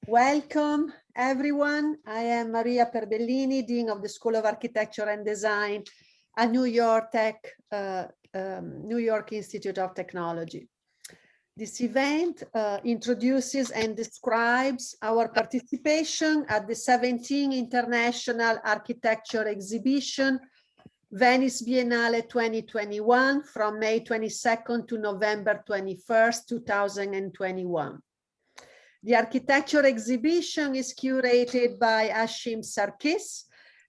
Welcome, everyone. I am Maria Perbellini, Dean of the School of Architecture and Design at New York Institute of Technology. This event introduces and describes our participation at the 17th International Architecture Exhibition, Venice Biennale 2021, from May 22nd to November 21st, 2021. The architecture exhibition is curated by Ashim Sarkis,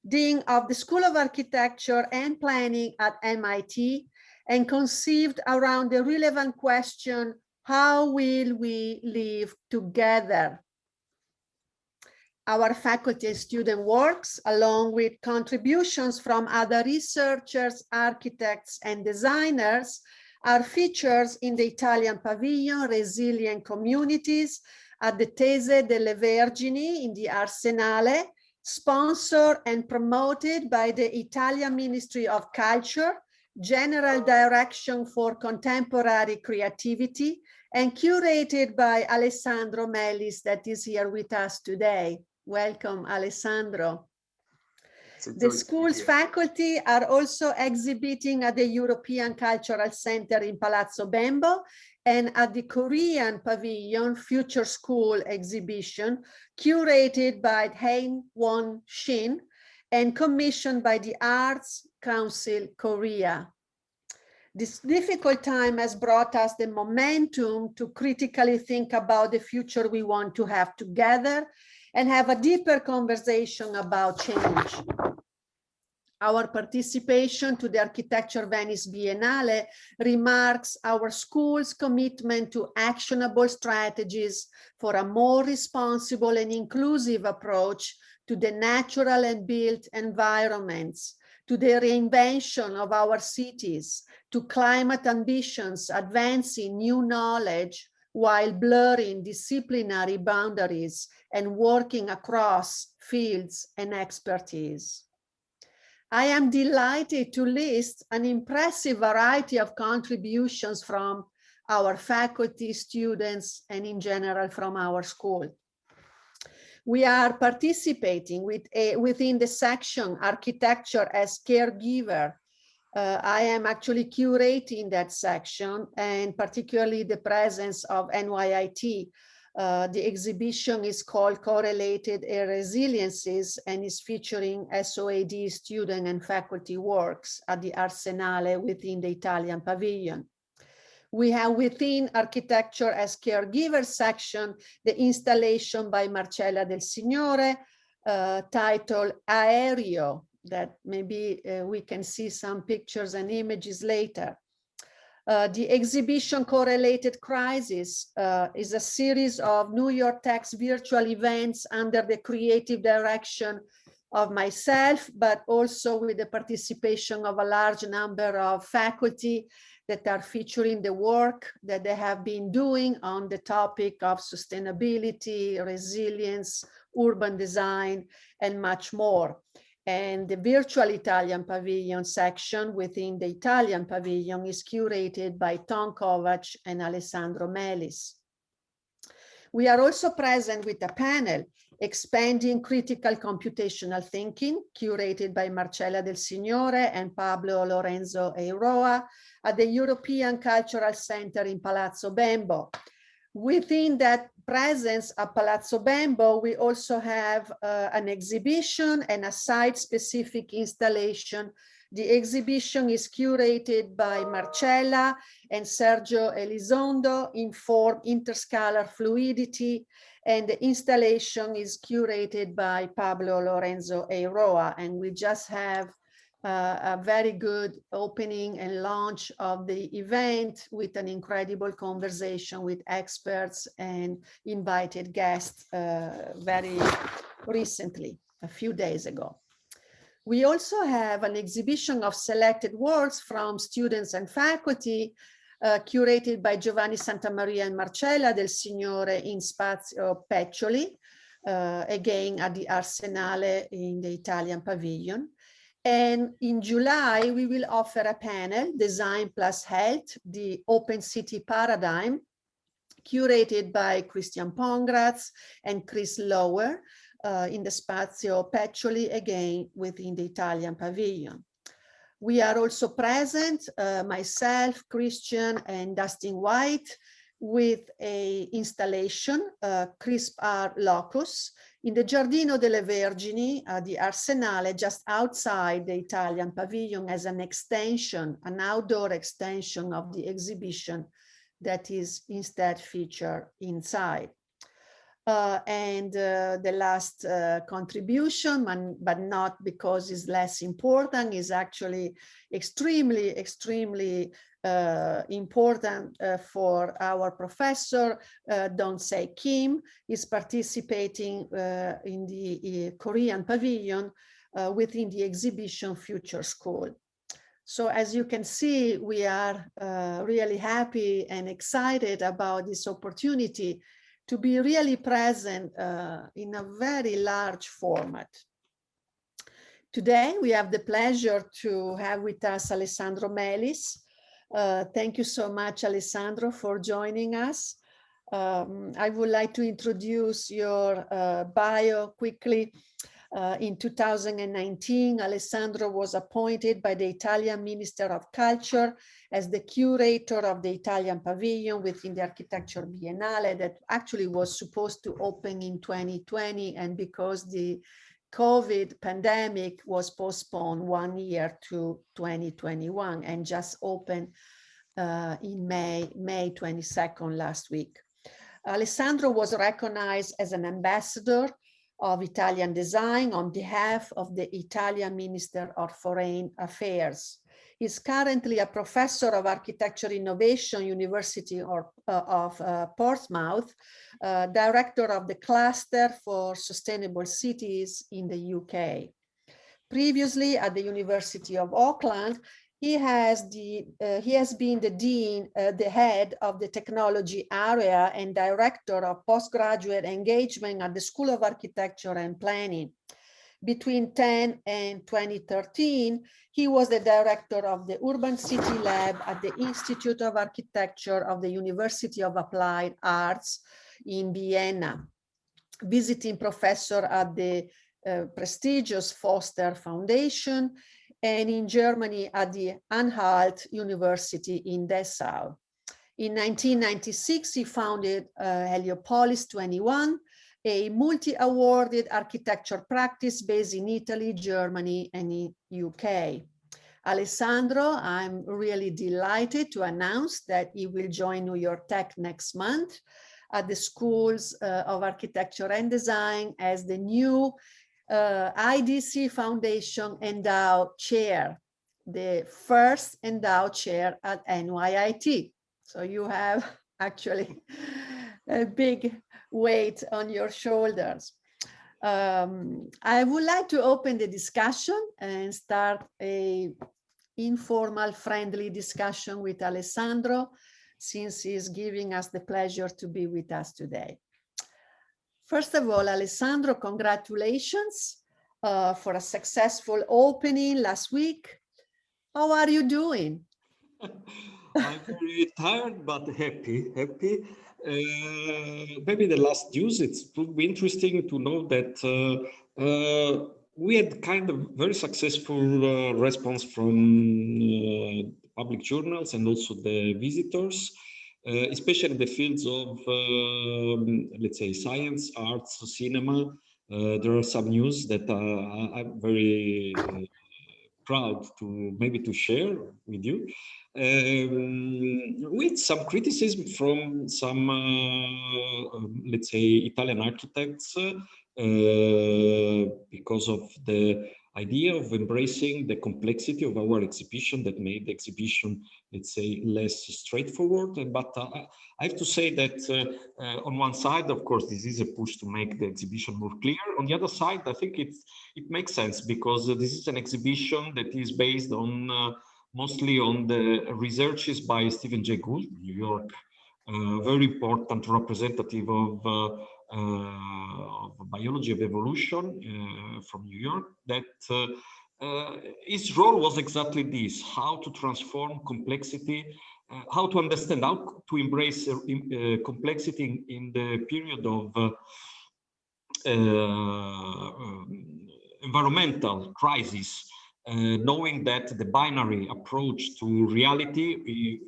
Dean of the School of Architecture and Planning at MIT, and conceived around the relevant question, how will we live together? Our faculty and student works, along with contributions from other researchers, architects, and designers, are featured in the Italian Pavilion, Resilient Communities, at the Tese delle Vergini in the Arsenale, sponsored and promoted by the Italian Ministry of Culture, General Direction for Contemporary Creativity, and curated by Alessandro MELIS, that is here with us today. Welcome, Alessandro. The school's faculty are also exhibiting at the European Cultural Center in Palazzo Bembo and at the Korean Pavilion Future School exhibition, curated by Hae Won Shin and commissioned by the Arts Council Korea. This difficult time has brought us the momentum to critically think about the future we want to have together and have a deeper conversation about change. Our participation to the Architecture Venice Biennale remarks our school's commitment to actionable strategies for a more responsible and inclusive approach to the natural and built environments, to the reinvention of our cities, to climate ambitions, advancing new knowledge while blurring disciplinary boundaries and working across fields and expertise. I am delighted to list an impressive variety of contributions from our faculty, students, and in general from our school. We are participating within the section Architecture as Caregiver. I am actually curating that section, and particularly the presence of NYIT. The exhibition is called Correlated Resiliences and is featuring SoAD student and faculty works at the Arsenale within the Italian Pavilion. We have within Architecture as Caregiver section the installation by Marcella Del Signore titled Aereo, that maybe we can see some pictures and images later. The exhibition Correlated Crises is a series of New York Tech's virtual events under the creative direction of myself, but also with the participation of a large number of faculty that are featuring the work that they have been doing on the topic of sustainability, resilience, urban design, and much more. And the virtual Italian Pavilion section within the Italian Pavilion is curated by Tom Kovac and Alessandro Melis. We are also present with a panel, Expanding Critical Computational Thinking, curated by Marcella Del Signore and Pablo Lorenzo Eiroa at the European Cultural Center in Palazzo Bembo. Within that presence at Palazzo Bembo, we also have an exhibition and a site-specific installation. The exhibition is curated by Marcella and Sergio Elizondo, Inform Interscalar Fluidity, and the installation is curated by Pablo Lorenzo Eiroa, and we just have a very good opening and launch of the event with an incredible conversation with experts and invited guests very recently, a few days ago. We also have an exhibition of selected works from students and faculty curated by Giovanni Santamaria and Marcella Del Signore in Spazio Peccioli, again at the Arsenale in the Italian Pavilion. And in July, we will offer a panel, Design plus Health, the Open City Paradigm, curated by Christian Pongratz and Chris Lower in the Spazio Peccioli, again within the Italian Pavilion. We are also present, myself, Christian, and Dustin White, with a installation, Crisp Art Locus, in the Giardino delle Vergini, the Arsenale, just outside the Italian Pavilion, as an extension, an outdoor extension of the exhibition that is instead featured inside. The last contribution, but not because it's less important, is actually extremely important for our professor, Dong-Se Kim. Is participating in the Korean Pavilion within the exhibition Future School. So as you can see, we are really happy and excited about this opportunity to be really present in a very large format. Today, we have the pleasure to have with us Alessandro Melis. Thank you so much, Alessandro, for joining us. I would like to introduce your bio quickly. In 2019, Alessandro was appointed by the Italian Minister of Culture as the curator of the Italian Pavilion within the Architecture Biennale that actually was supposed to open in 2020, and because the COVID pandemic was postponed 1 year to 2021 and just opened in May 22nd last week. Alessandro was recognized as an ambassador of Italian design on behalf of the Italian Minister of Foreign Affairs. He's currently a professor of architecture innovation, University of Portsmouth, director of the Cluster for Sustainable Cities in the UK. Previously at the University of Auckland, he has been the dean, the head of the technology area and director of postgraduate engagement at the School of Architecture and Planning. Between 2010 and 2013, he was the director of the Urban City Lab at the Institute of Architecture of the University of Applied Arts in Vienna, visiting professor at the prestigious Foster Foundation, and in Germany at the Anhalt University in Dessau. In 1996, he founded Heliopolis 21, a multi-awarded architecture practice based in Italy, Germany, and in UK. Alessandro, I'm really delighted to announce that he will join New York Tech next month at the Schools of Architecture and Design as the new IDC Foundation Endowed Chair, the first endowed chair at NYIT. So you have actually a big weight on your shoulders. I would like to open the discussion and start an informal, friendly discussion with Alessandro, since he's giving us the pleasure to be with us today. First of all, Alessandro, congratulations for a successful opening last week. How are you doing? I'm very tired, but happy. Maybe the last news, it would be interesting to know that we had kind of very successful response from public journals and also the visitors. Especially in the fields of, let's say, science, arts, cinema. There are some news that I'm very proud to share with you. With some criticism from some, let's say, Italian architects because of the idea of embracing the complexity of our exhibition that made the exhibition, let's say, less straightforward. But I have to say that on one side, of course, this is a push to make the exhibition more clear. On the other side, I think it makes sense because this is an exhibition that is based on mostly on the researches by Stephen Jay Gould, New York, very important representative of biology of evolution from New York, that his role was exactly this: how to transform complexity how to understand, how to embrace complexity in the period of environmental crisis, knowing that the binary approach to reality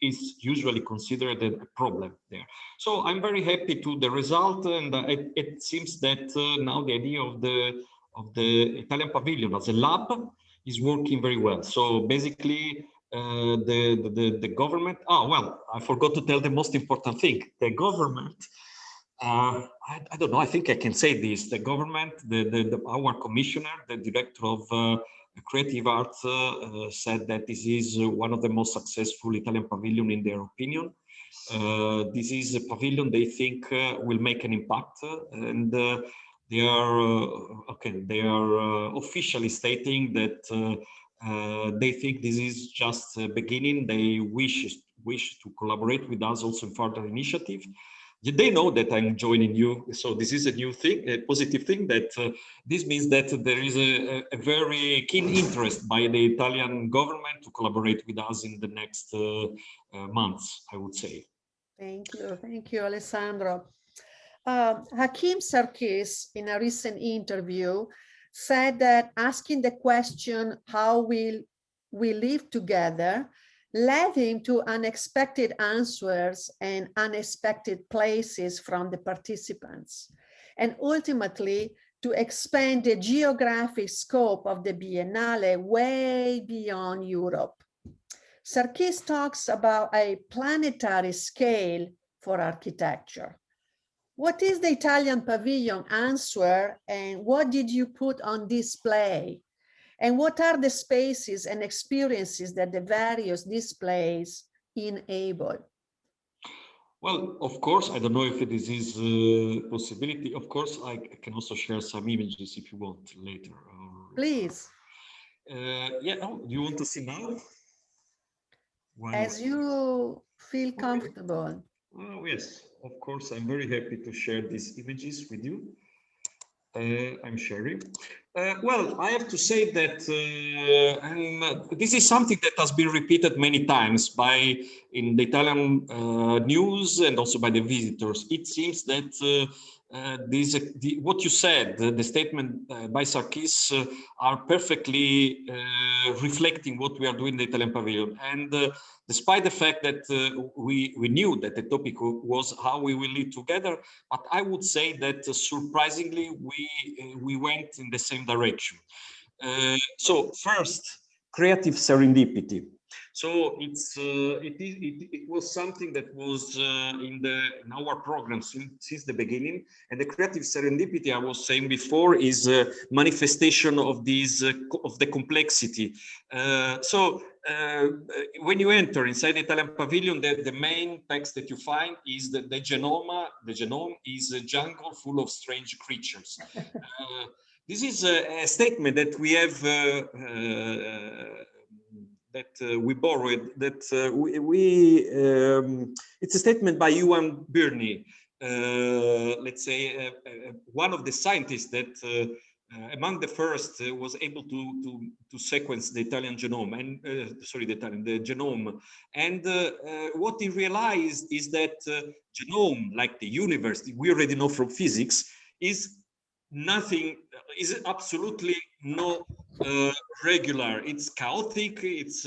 is usually considered a problem there. So I'm very happy to the result, and it seems that now the idea of the Italian Pavilion as a lab is working very well. So basically, the government. Oh well, I forgot to tell the most important thing. The government. I don't know. I think I can say this. The government, our commissioner, the director of creative arts, said that this is one of the most successful Italian pavilion in their opinion. This is a pavilion they think will make an impact, and they are okay. They are officially stating that they think this is just a beginning. They wish to collaborate with us also in further initiative. They know that I'm joining you, so this is a new thing, a positive thing. That this means that there is a very keen interest by the Italian government to collaborate with us in the next months, I would say. Thank you, Alessandro. Hakim Sarkis, in a recent interview, said that asking the question, how will we live together, led him to unexpected answers and unexpected places from the participants, and ultimately to expand the geographic scope of the Biennale way beyond Europe. Sarkis talks about a planetary scale for architecture. What is the Italian Pavilion answer, and what did you put on display? And what are the spaces and experiences that the various displays enable? Well, of course, I don't know if this is a possibility. Of course, I can also share some images if you want later. Please. Yeah, oh, do you want to see now? As you feel comfortable. Oh, yes, of course. I'm very happy to share these images with you. I'm sharing. Well, I have to say that this is something that has been repeated many times in the Italian news and also by the visitors. It seems that what you said, the statement by Sarkis, are perfectly reflecting what we are doing in the Italian Pavilion. And despite the fact that we knew that the topic was how we will live together, but I would say that surprisingly we went in the same direction. So first, creative serendipity. So it was something that was in our program since the beginning, and the creative serendipity I was saying before is a manifestation of the complexity. When you enter inside the Italian Pavilion, the main text that you find is that the Genoma. The genome is a jungle full of strange creatures. This is a statement that we have. We borrowed, that it's a statement by Yuan Birney, let's say one of the scientists that among the first was able to sequence the Italian genome, and the genome. And what he realized is that genome, like the universe, we already know from physics, is absolutely no regular. It's chaotic, it's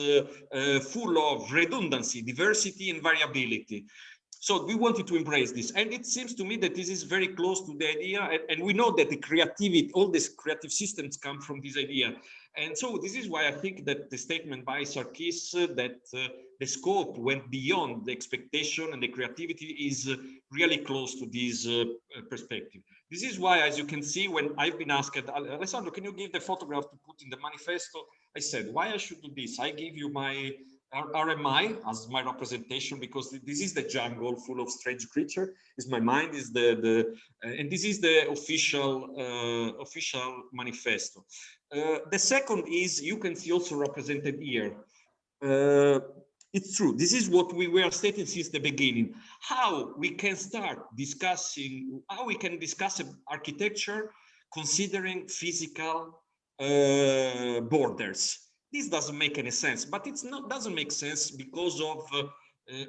full of redundancy, diversity, and variability. So we wanted to embrace this, and it seems to me that this is very close to the idea, and we know that the creativity, all these creative systems come from this idea. And so this is why I think that the statement by Sarkis that the scope went beyond the expectation and the creativity is really close to this perspective. This is why, as you can see, when I've been asked, Alessandro, can you give the photograph to put in the manifesto? I said, why I should do this? I give you my RMI as my representation, because this is the jungle full of strange creature. Is my mind is and this is the official manifesto. The second is, you can see also represented here. It's true. This is what we were stating since the beginning. How we can start discussing, how we can discuss architecture considering physical borders. This doesn't make any sense, but doesn't make sense because of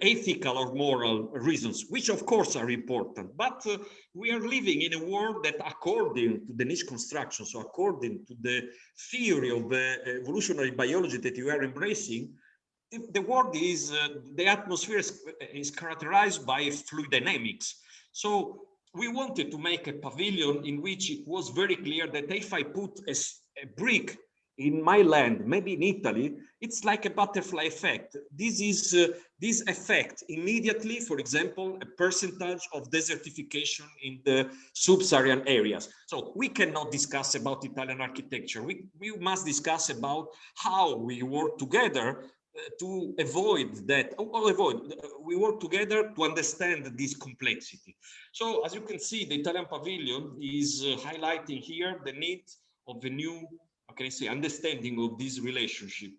ethical or moral reasons, which of course are important, but we are living in a world that, according to the niche construction, so according to the theory of evolutionary biology that you are embracing, the world is, the atmosphere is characterized by fluid dynamics. So we wanted to make a pavilion in which it was very clear that if I put a brick in my land, maybe in Italy, it's like a butterfly effect. This is this effect immediately, for example, a percentage of desertification in the sub-Saharan areas. So we cannot discuss about Italian architecture. We must discuss about how we work together to avoid that, we work together to understand this complexity. So as you can see, the Italian pavilion is highlighting here the need of a new, how can I say, understanding of this relationship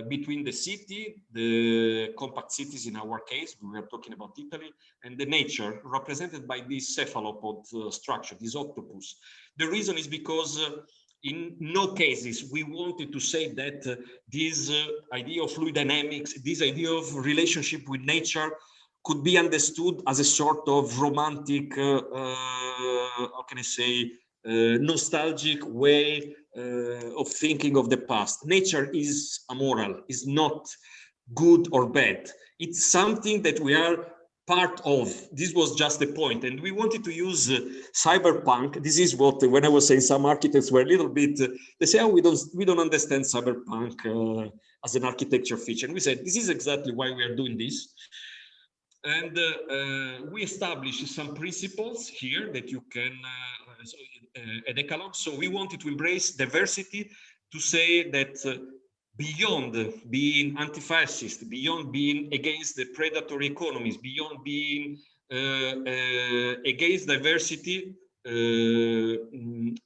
between the city, the compact cities in our case, we are talking about Italy, and the nature represented by this cephalopod structure, this octopus. The reason is because in no cases we wanted to say that this idea of fluid dynamics, this idea of relationship with nature could be understood as a sort of romantic, how can I say, nostalgic way of thinking of the past. Nature is amoral, is not good or bad. It's something that we are part of. This was just the point, and we wanted to use cyberpunk. This is what, when I was saying some architects were a little bit, they say, oh, we don't understand cyberpunk as an architecture feature. And we said, this is exactly why we are doing this. And we established some principles here that you can, a decalogue. So we wanted to embrace diversity, to say that beyond being anti-fascist, beyond being against the predatory economies, beyond being against diversity, beyond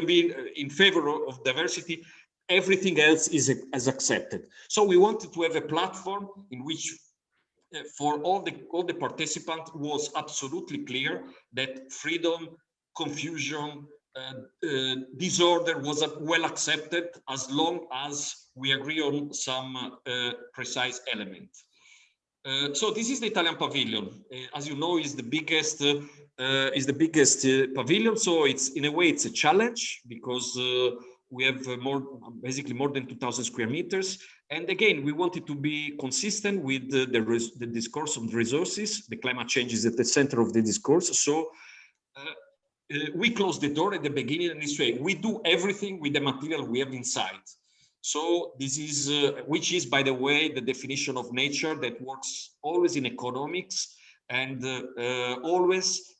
being in favor of diversity, everything else is accepted. So we wanted to have a platform in which for all the participants was absolutely clear that freedom, confusion, disorder was well accepted as long as we agree on some precise element. So this is the Italian pavilion. As you know, is the biggest pavilion. So it's, in a way, it's a challenge because we have basically more than 2,000 square meters. And again, we wanted to be consistent with the discourse on resources. The climate change is at the center of the discourse. So we close the door at the beginning in this way. We do everything with the material we have inside. So this is, which is, by the way, the definition of nature that works always in economics and always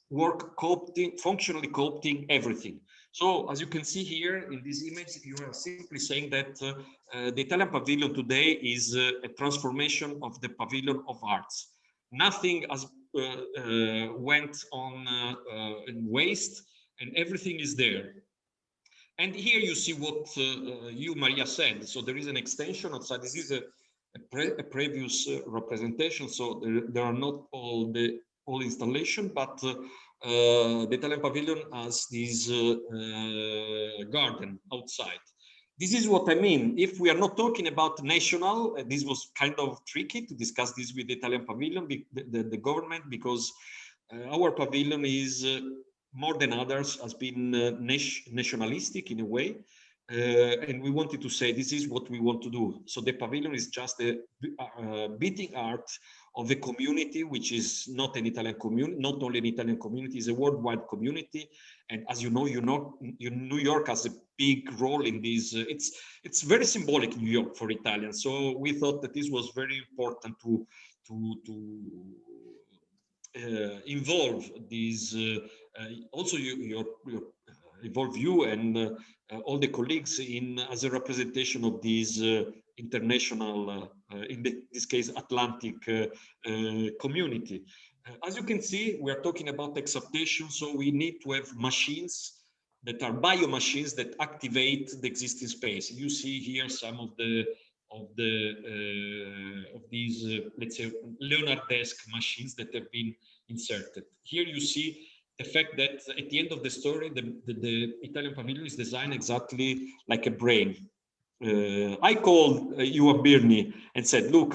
functionally co-opting everything. So as you can see here in this image, you are simply saying that the Italian pavilion today is a transformation of the pavilion of arts. Nothing has went on in waste, and everything is there. And here you see what you, Maria, said. So there is an extension outside. This is a previous representation. So there are not all installation, but the Italian pavilion has this garden outside. This is what I mean. If we are not talking about national, this was kind of tricky to discuss this with the Italian pavilion, the government, because our pavilion is more than others has been nationalistic in a way. And we wanted to say, this is what we want to do. So the pavilion is just a beating heart of a community, which is not an Italian community, not only an Italian community, it's a worldwide community. And as you know, New York has a big role in this. It's very symbolic, New York, for Italians. So we thought that this was very important to involve these, also your involve you and all the colleagues in as a representation of these international, in this case, Atlantic community. As you can see, we are talking about exaptation, so we need to have machines that are bio machines that activate the existing space. You see here some of these, let's say, Leonardesque machines that have been inserted. Here you see the fact that at the end of the story, the Italian pavilion is designed exactly like a brain. I called you a Birni and said, look,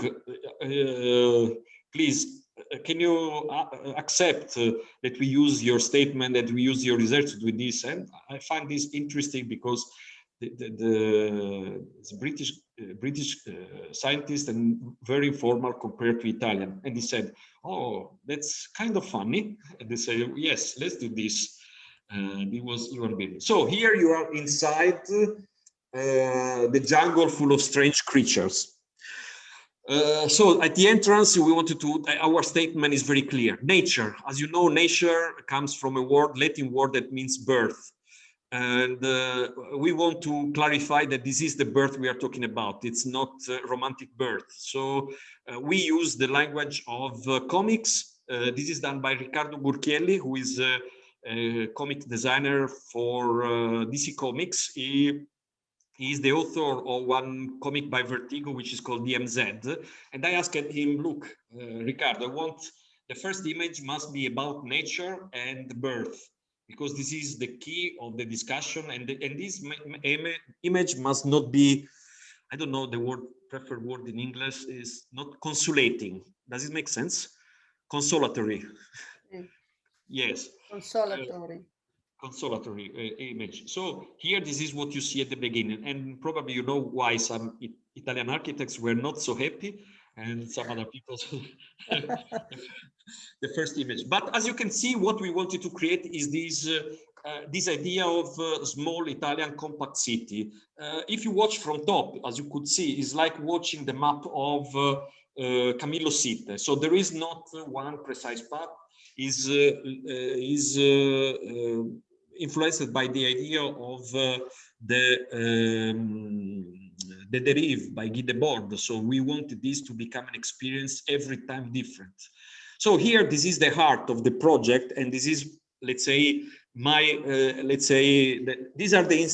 please, can you accept that we use your statement, that we use your research with this? And I find this interesting because the British scientist and very informal compared to Italian, and he said, "Oh, that's kind of funny." And they say, "Yes, let's do this." It was human being. So here you are inside the jungle full of strange creatures. So at the entrance, we wanted to, our statement is very clear. Nature, as you know, nature comes from a word, Latin word that means birth. And we want to clarify that this is the birth we are talking about. It's not romantic birth. So we use the language of comics. This is done by Riccardo Burchielli, who is a comic designer for DC Comics. He is the author of one comic by Vertigo, which is called DMZ. And I asked him, look, Riccardo, I want the first image must be about nature and birth, because this is the key of the discussion. And this image must not be, I don't know, the word, preferred word in English is not consolating. Does it make sense? Consolatory. Yeah. Yes. Consolatory. Consolatory image. So here, this is what you see at the beginning, and probably you know why some Italian architects were not so happy, and some other people. The first image. But as you can see, what we wanted to create is this idea of small Italian compact city. If you watch from top, as you could see, it's like watching the map of Camillo Sitte. So there is not one precise path. Is influenced by the idea of the derive by Guy Debord. So we wanted this to become an experience every time different. So here, this is the heart of the project, and this is, let's say, my, let's say, these are the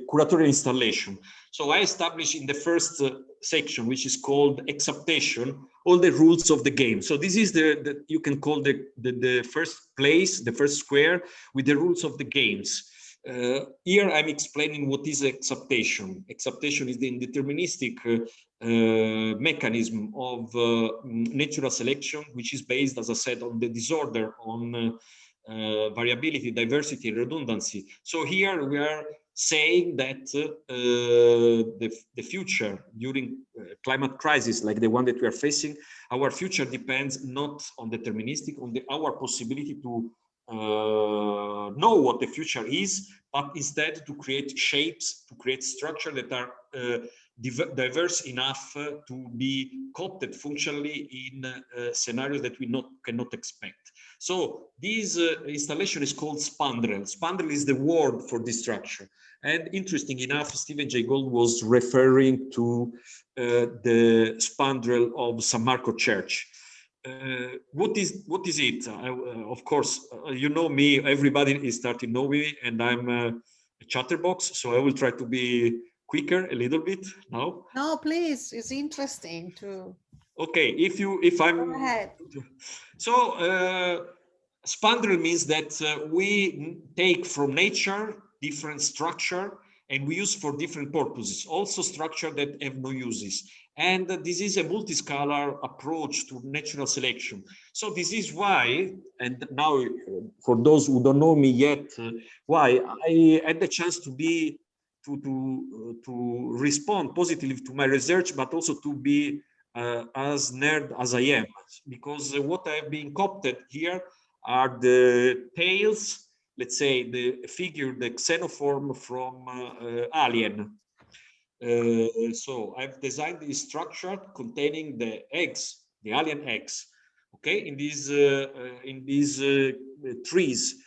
curatorial installation. So I established in the first section, which is called acceptation, all the rules of the game. So this is the you can call the first place, the first square with the rules of the games. Here I'm explaining what is acceptation. Acceptation is the indeterministic mechanism of natural selection, which is based, as I said, on the disorder, on variability, diversity, redundancy. So here we are saying that the future during climate crisis like the one that we are facing, our future depends not on deterministic, on our possibility to know what the future is, but instead to create shapes, to create structure that are diverse enough to be coopted functionally in scenarios that we cannot expect. So this installation is called spandrel. Spandrel is the word for this structure. And interesting enough, Stephen Jay Gould was referring to the spandrel of San Marco Church. What is it? Of course, you know me, everybody is starting to know me, and I'm a chatterbox, so I will try to be quicker a little bit now. No, please, it's interesting to. Okay, if I'm. Go ahead. So spandrel means that we take from nature different structure and we use for different purposes, also structure that have no uses. And this is a multiscalar approach to natural selection. So this is why, and now for those who don't know me yet, why I had the chance to be to respond positively to my research, but also to be as nerd as I am, because what I've been coopted here are the tails, let's say the figure, the xenoform from Alien. So I've designed this structure containing the eggs, the alien eggs, okay, in these trees.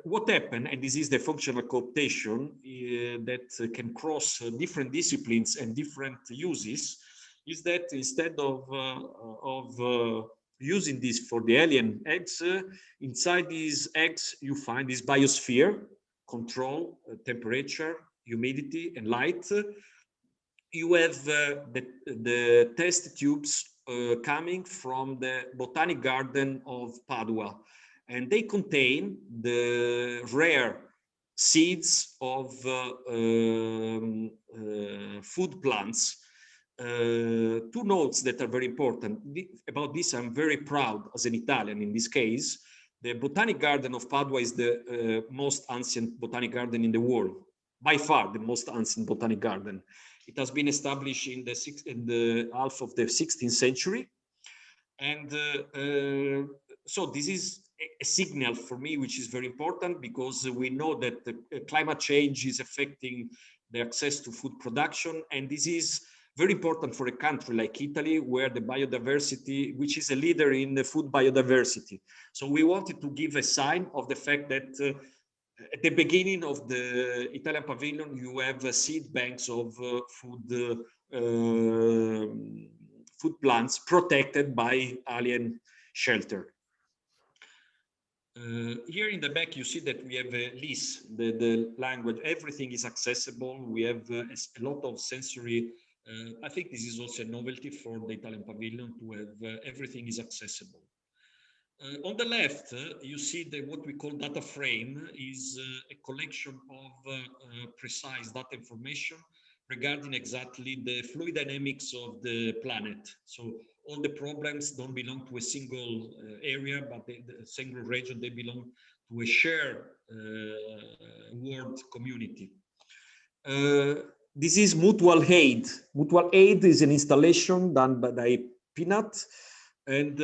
What happened, and this is the functional cooptation that can cross different disciplines and different uses, is that instead of using this for the alien eggs, inside these eggs you find this biosphere, control, temperature, humidity, and light. You have the test tubes coming from the Botanic Garden of Padua, and they contain the rare seeds of food plants two notes that are very important. About this, I'm very proud as an Italian in this case. The Botanic Garden of Padua is the most ancient botanic garden in the world, by far the most ancient botanic garden. It has been established in the half of the 16th century. And so this is a signal for me, which is very important, because we know that the climate change is affecting the access to food production. And this is very important for a country like Italy, where the biodiversity, which is a leader in the food biodiversity. So we wanted to give a sign of the fact that at the beginning of the Italian pavilion, you have seed banks of food plants protected by alien shelter. Here in the back, you see that we have a LIS, the language, everything is accessible. We have a lot of sensory. I think this is also a novelty for the Italian pavilion to have everything is accessible. On the left, you see what we call data frame is a collection of precise data information regarding exactly the fluid dynamics of the planet. So all the problems don't belong to a single area, but the single region, they belong to a shared world community. This is mutual aid. Mutual aid is an installation done by Peanut. And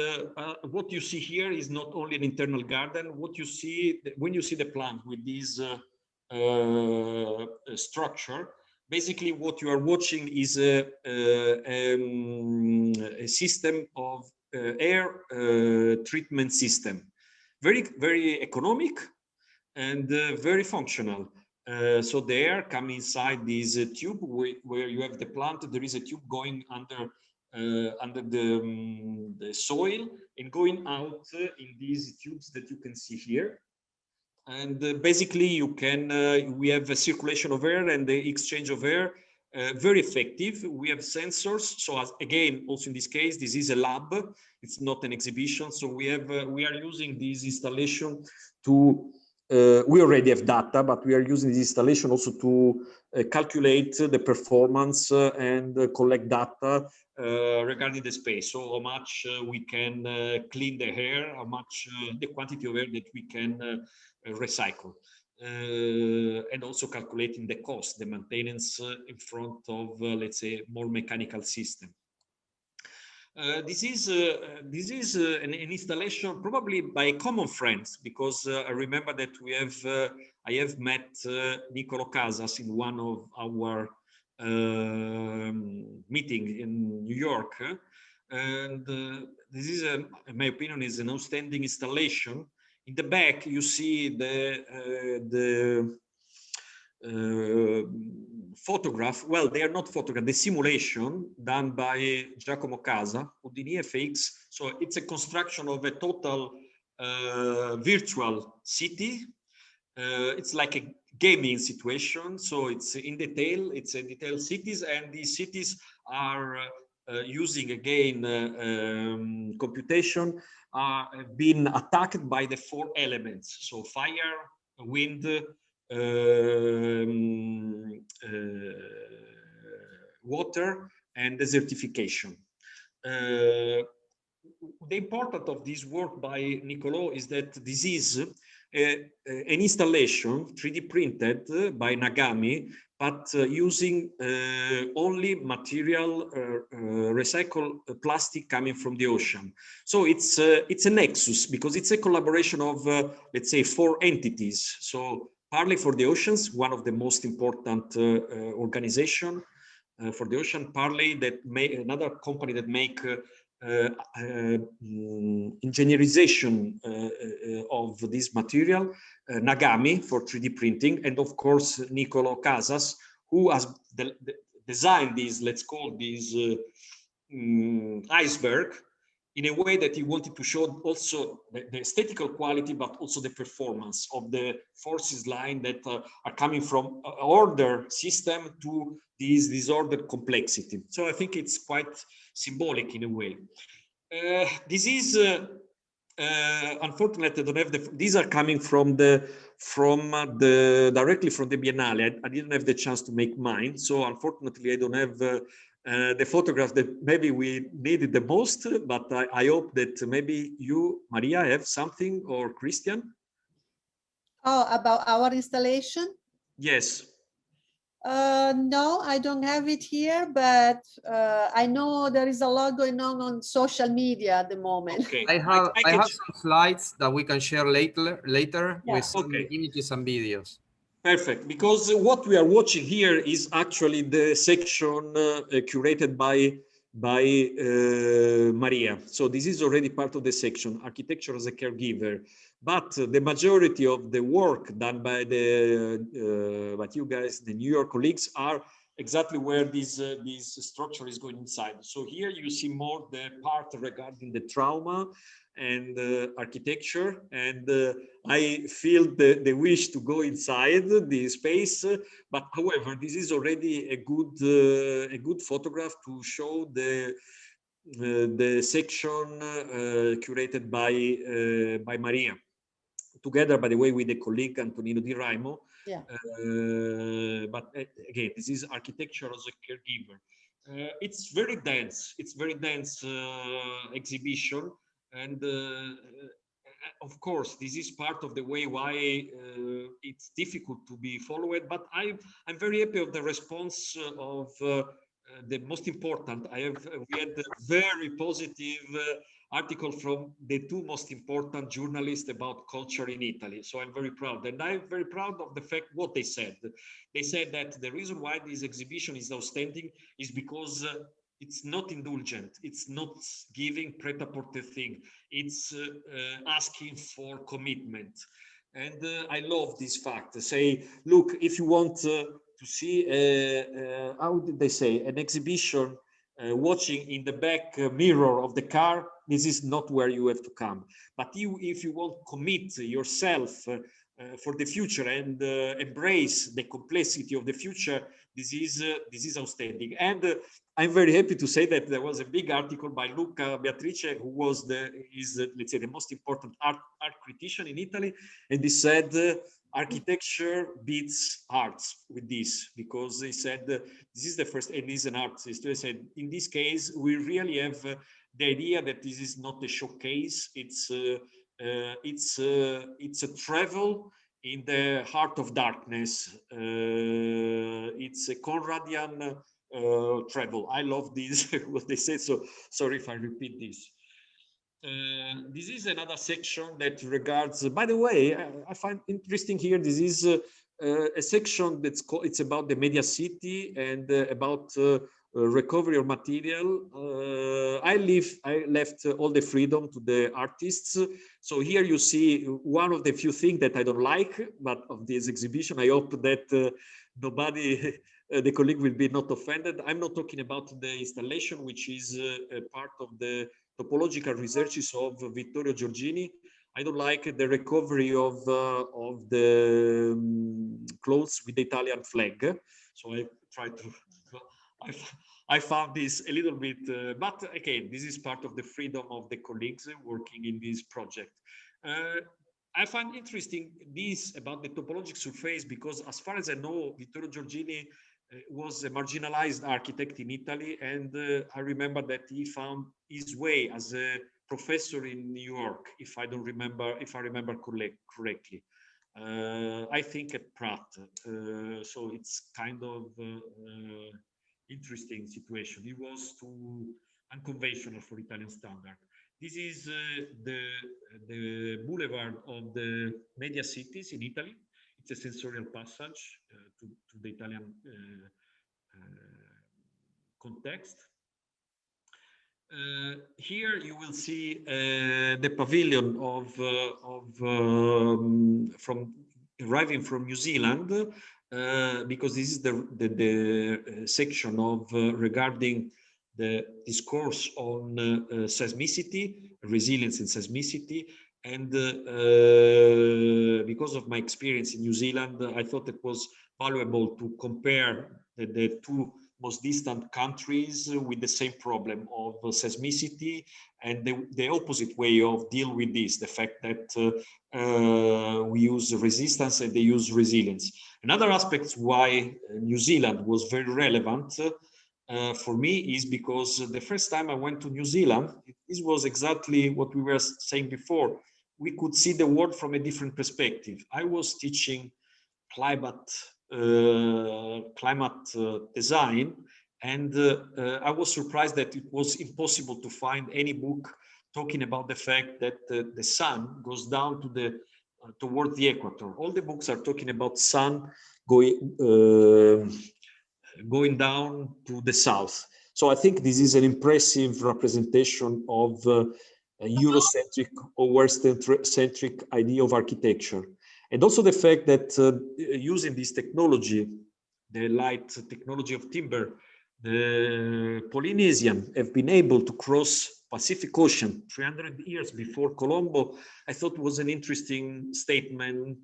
what you see here is not only an internal garden. What you see when you see the plant with this structure, basically what you are watching is a system of air treatment system. Very, very economic and very functional. So the air comes inside this tube where you have the plant. There is a tube going under the soil and going out in these tubes that you can see here. And basically you can, we have a circulation of air and the exchange of air, very effective. We have sensors. So again, also in this case, this is a lab. It's not an exhibition. So we are using this installation to, we already have data, but we are using this installation also to calculate the performance and collect data regarding the space. So how much we can clean the air, how much the quantity of air that we can recycle, and also calculating the cost, the maintenance in front of, let's say, more mechanical system. This is an installation probably by common friends, because I remember that I have met Nicolo Casas in one of our meeting in New York, and this is, in my opinion, is an outstanding installation. In the back, you see the photograph. Well, they are not photograph, the simulation done by Giacomo Casa, Houdini FX. So it's a construction of a total virtual city. It's like a gaming situation. So it's in detail, it's a detailed cities, and these cities are using again computation, have been attacked by the 4 elements. So fire, wind, water, and desertification. The importance of this work by Nicolo is that this is an installation 3D printed by Nagami, but using only material recycled plastic coming from the ocean. So it's a nexus, because it's a collaboration of let's say 4 entities. So partly for the oceans, one of the most important organization for the ocean, partly that another company that make engineerization of this material, Nagami for 3D printing, and of course Nicolo Casas, who has designed this, let's call this iceberg, in a way that he wanted to show also the aesthetical quality, but also the performance of the forces line that are coming from order system to this disordered complexity. So I think it's quite symbolic in a way. This is unfortunately, I don't have these are coming from directly from the Biennale. I didn't have the chance to make mine, so unfortunately I don't have the photograph that maybe we needed the most, but I hope that maybe you, Maria, have something, or Christian? Oh, about our installation? Yes. No, I don't have it here, but I know there is a lot going on social media at the moment. Okay. I have some slides that we can share later Yeah. with some Okay. images and videos. Perfect, because what we are watching here is actually the section curated by Maria. So this is already part of the section, architecture as a caregiver. But the majority of the work done by you guys, the New York colleagues, are exactly where this structure is going inside. So here you see more the part regarding the trauma and architecture, and I feel the wish to go inside the space, but however, this is already a good photograph to show the section curated by Maria, together, by the way, with the colleague Antonino Di Raimo. Yeah. But again, this is architecture as a caregiver. It's very dense. It's very dense exhibition, and of course, this is part of the way why it's difficult to be followed. But I'm very happy of the response of the most important. We had a very positive article from the two most important journalists about culture in Italy. So I'm very proud, and I'm very proud of the fact what they said. They said that the reason why this exhibition is outstanding is because it's not indulgent. It's not giving pret-a-porter thing. It's asking for commitment. And I love this fact. Say, look, if you want to see, how did they say, an exhibition watching in the back mirror of the car, this is not where you have to come. But if you want to commit yourself for the future and embrace the complexity of the future, this is outstanding. And I'm very happy to say that there was a big article by Luca Beatrice, who was let's say, the most important art critic in Italy, and he said architecture beats arts with this, because he said this is the first, and he's an artist. He said in this case we really have the idea that this is not a showcase. It's a travel in the heart of darkness. It's a Conradian travel. I love this what they say. So sorry if I repeat this. This is another section that regards, by the way, I find interesting here, this is a section it's about the media city and about recovery of material. I left all the freedom to the artists. So here you see one of the few things that I don't like, but of this exhibition, I hope that nobody, the colleague will be not offended. I'm not talking about the installation, which is a part of the topological researches of Vittorio Giorgini. I don't like the recovery of the clothes with the Italian flag. So I try to, I found this a little bit, but again, this is part of the freedom of the colleagues working in this project. I find interesting this about the topologic surface, because as far as I know, Vittorio Giorgini was a marginalized architect in Italy, and I remember that he found his way as a professor in New York, if I remember correctly. I think at Pratt. So it's kind of interesting situation. It was too unconventional for Italian standard. This is the boulevard of the media cities in Italy. It's a sensorial passage to the Italian context. Here you will see the pavilion from arriving from New Zealand, because this is the section of regarding the discourse on seismicity, resilience and seismicity. And because of my experience in New Zealand, I thought it was valuable to compare the two most distant countries with the same problem of seismicity, and the opposite way of deal with this, the fact that we use resistance and they use resilience. Another aspect why New Zealand was very relevant for me is because the first time I went to New Zealand, this was exactly what we were saying before. We could see the world from a different perspective. I was teaching climate design, and I was surprised that it was impossible to find any book talking about the fact that the sun goes down to the toward the equator. All the books are talking about sun going down to the south. So I think this is an impressive representation of a Eurocentric or Western-centric idea of architecture. And also the fact that using this technology, the light technology of timber, the Polynesians have been able to cross Pacific Ocean 300 years before Colombo, I thought was an interesting statement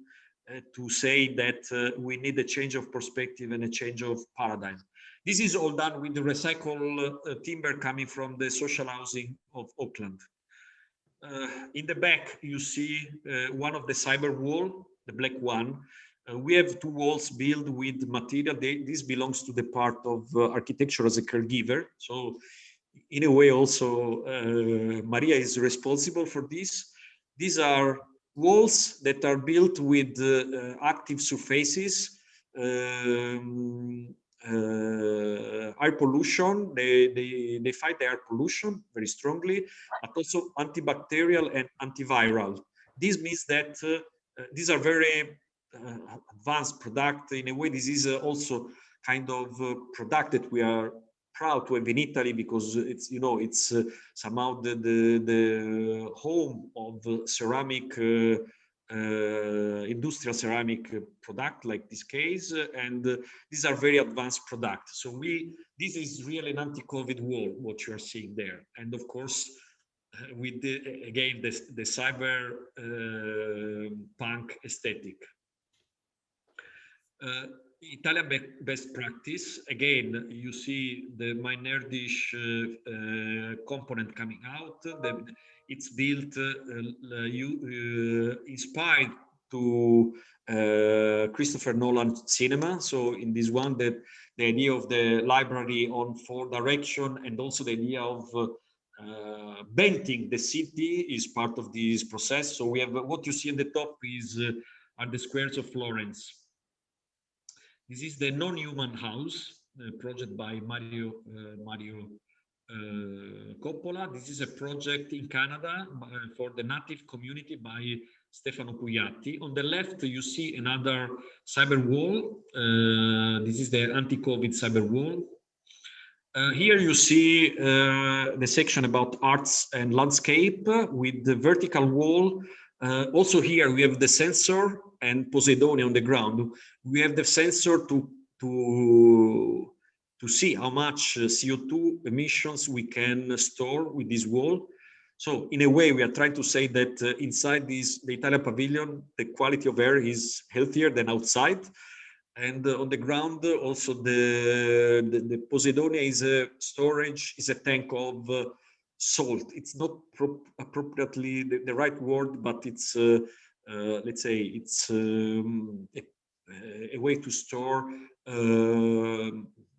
to say that we need a change of perspective and a change of paradigm. This is all done with the recycled timber coming from the social housing of Auckland. In the back, you see one of the cyber wall, the black one. We have two walls built with material. This belongs to the part of architecture as a caregiver. So in a way also, Maria is responsible for this. These are walls that are built with active surfaces, air pollution. They fight the air pollution very strongly, but also antibacterial and antiviral. This means that these are very advanced product. In a way, this is also kind of product that we are proud to have in Italy, because it's, you know, it's somehow the home of ceramic, industrial ceramic product, like this case, and these are very advanced products. So this is really an anti-COVID wall, what you are seeing there. And of course, with again the cyber punk aesthetic. Italian best practice. Again, you see the my nerdish component coming out. It's built inspired to Christopher Nolan's cinema. So in this one, the idea of the library on 4 direction, and also the idea of bending the city is part of this process. So we have what you see at the top are the squares of Florence. This is the non-human house project by Mario Coppola. This is a project in Canada for the native community by Stefano Pugliatti. On the left, you see another cyber wall. This is the anti-COVID cyber wall. Here you see the section about arts and landscape with the vertical wall. Also here we have the sensor and Poseidonia on the ground. We have the sensor to see how much CO2 emissions we can store with this wall. So in a way, we are trying to say that inside the Italian pavilion, the quality of air is healthier than outside. And on the ground, also the Poseidonia is a storage, is a tank of salt. It's not appropriately the right word, but it's let's say it's a way to store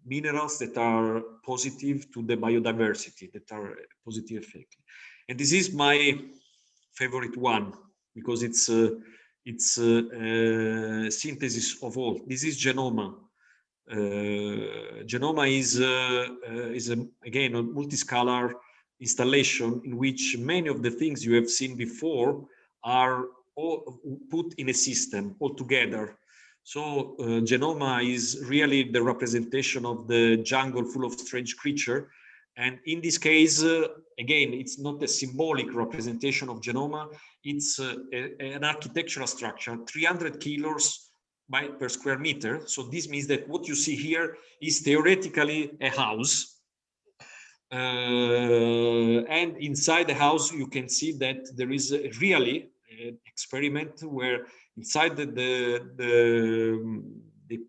minerals that are positive to the biodiversity, that are positive effect. And this is my favorite one, because it's synthesis of all. This is Genoma. Genoma is again a multiscalar installation in which many of the things you have seen before are all put in a system all together. So Genoma is really the representation of the jungle full of strange creatures. And in this case, again, it's not a symbolic representation of Genoma. It's an architectural structure, 300 kilos per square meter. So this means that what you see here is theoretically a house. And inside the house, you can see that there is really an experiment where inside the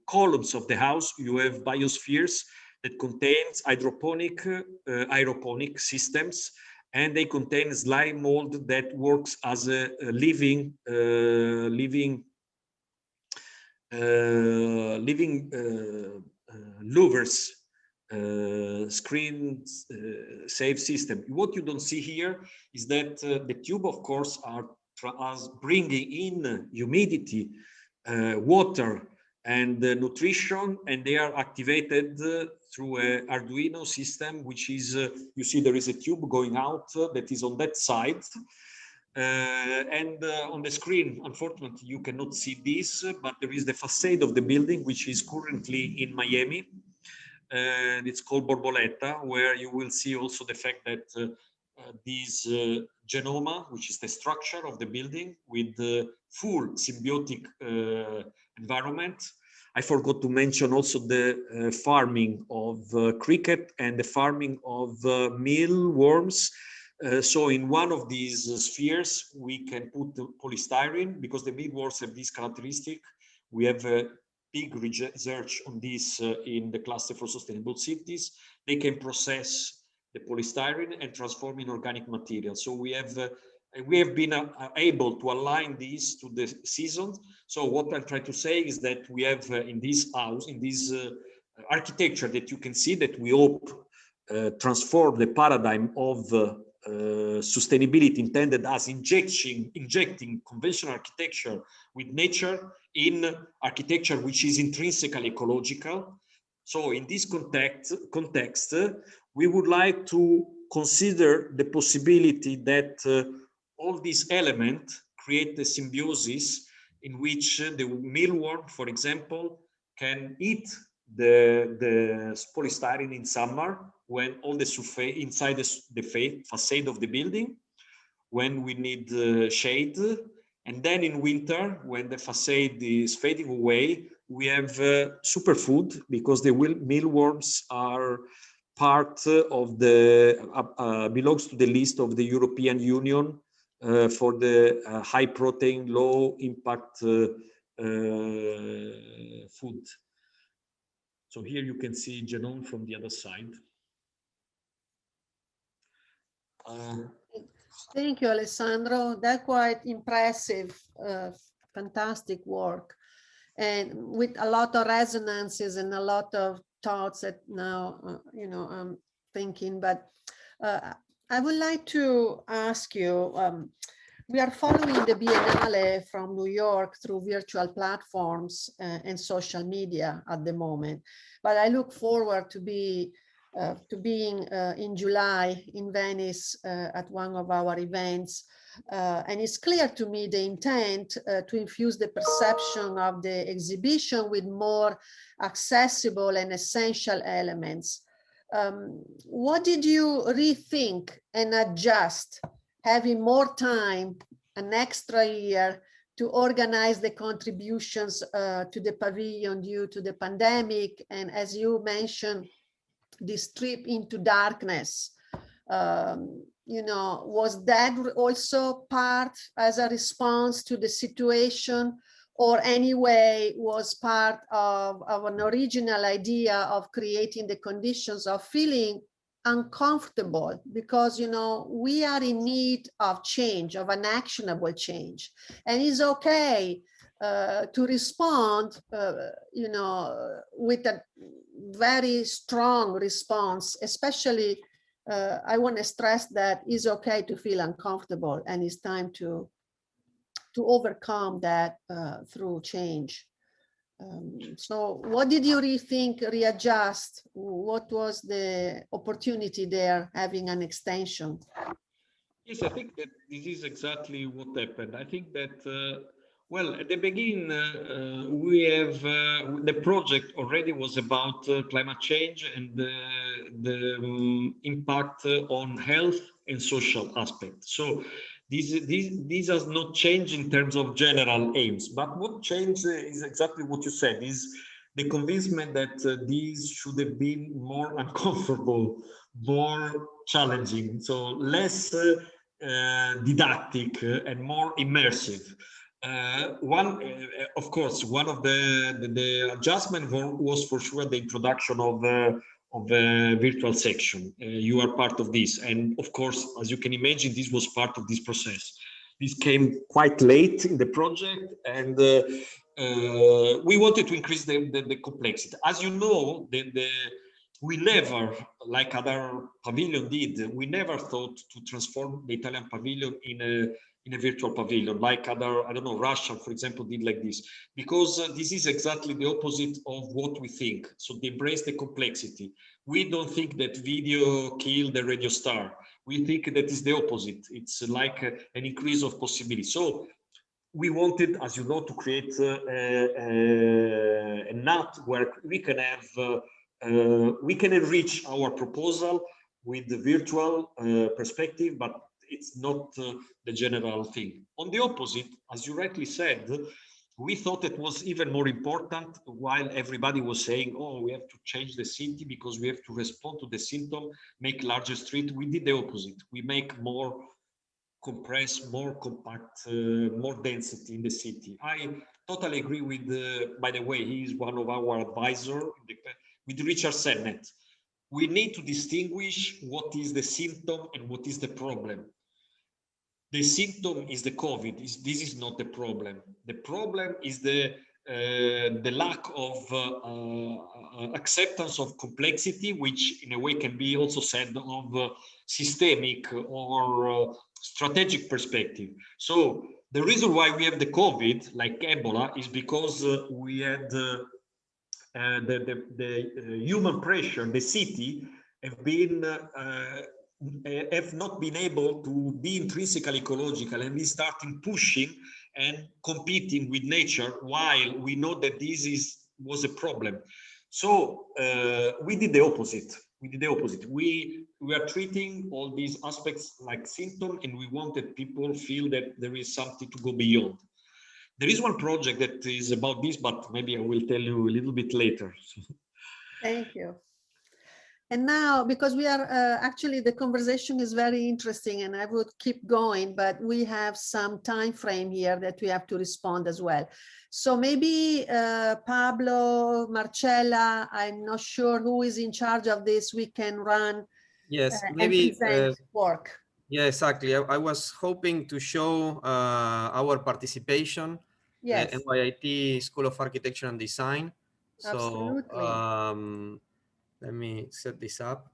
columns of the house, you have biospheres that contains hydroponic, aeroponic systems, and they contain slime mold that works as a living louvers screen save system. What you don't see here is that the tube, of course, are bringing in humidity, water, and nutrition, and they are activated through a Arduino system, which is, you see there is a tube going out that is on that side. On the screen, unfortunately, you cannot see this, but there is the facade of the building, which is currently in Miami. And it's called Borboleta, where you will see also the fact that this Genoma, which is the structure of the building with the full symbiotic environment. I forgot to mention also the farming of cricket and the farming of mealworms. So in one of these spheres, we can put the polystyrene because the mealworms have this characteristic. We have big research on this in the cluster for sustainable cities. They can process the polystyrene and transform in organic material. So we have been able to align these to the seasons. So what I'm trying to say is that we have in this house, in this architecture that you can see, that we hope transform the paradigm of sustainability intended as injecting conventional architecture with nature in architecture which is intrinsically ecological. So in this context, we would like to consider the possibility that all these elements create a symbiosis in which the mealworm, for example, can eat the polystyrene in summer when all the surface inside the facade of the building, when we need shade, and then in winter when the facade is fading away, we have superfood because the mealworms are part of the belongs to the list of the European Union for the high protein, low impact food. So here you can see Genome from the other side. Thank you, Alessandro. That's quite impressive, fantastic work, and with a lot of resonances and a lot of thoughts that now, you know, I'm thinking. But I would like to ask you, we are following the Biennale from New York through virtual platforms and social media at the moment, but I look forward to being in July in Venice at one of our events. And it's clear to me the intent to infuse the perception of the exhibition with more accessible and essential elements. What did you rethink and adjust, having more time, an extra year, to organize the contributions to the pavilion due to the pandemic? And as you mentioned, this trip into darkness, you know, was that also part as a response to the situation, or anyway was part of an original idea of creating the conditions of feeling uncomfortable? Because, you know, we are in need of change, of an actionable change, and it's okay to respond, you know, with a very strong response. Especially, I want to stress that it's okay to feel uncomfortable, and it's time to overcome that through change. So what did you rethink, readjust? What was the opportunity there, having an extension? Yes, I think that this is exactly what happened. I think that, well, at the beginning, we have, the project already was about climate change and the impact on health and social aspects. So these has not changed in terms of general aims, but what changed is exactly what you said, is the convincement that these should have been more uncomfortable, more challenging, so less didactic and more immersive. Of course, one of the adjustment was for sure the introduction of a virtual section. You are part of this, and of course, as you can imagine, this was part of this process. This came quite late in the project, and we wanted to increase the complexity. As you know, we never, like other pavilion did, we never thought to transform the Italian pavilion in a virtual pavilion, like other, I don't know, Russia, for example, did like this, because this is exactly the opposite of what we think. So they embrace the complexity. We don't think that video killed the radio star. We think that is the opposite. It's like an increase of possibility. So we wanted, as you know, to create a NAT where we can have, we can enrich our proposal with the virtual perspective, but it's not the general thing. On the opposite, as you rightly said, we thought it was even more important while everybody was saying, oh, we have to change the city because we have to respond to the symptom, make larger street. We did the opposite. We make more compress, more compact, more density in the city. I totally agree with, by the way, he is one of our advisors, with Richard Sennett. We need to distinguish what is the symptom and what is the problem. The symptom is the COVID. This is not the problem. The problem is the lack of acceptance of complexity, which in a way can be also said of systemic or strategic perspective. So the reason why we have the COVID, like Ebola, is because we had the human pressure, the city have not been able to be intrinsically ecological and be starting pushing and competing with nature, while we know that this was a problem. So we did the opposite. We did the opposite. We are treating all these aspects like symptom, and we wanted people feel that there is something to go beyond. There is one project that is about this, but maybe I will tell you a little bit later. Thank you. And now, because we are actually, the conversation is very interesting and I would keep going, but we have some time frame here that we have to respond as well. So maybe Pablo, Marcella, I'm not sure who is in charge of this. We can run maybe work. Yeah, exactly. I was hoping to show our participation, yes. NYIT School of Architecture and Design. So let me set this up.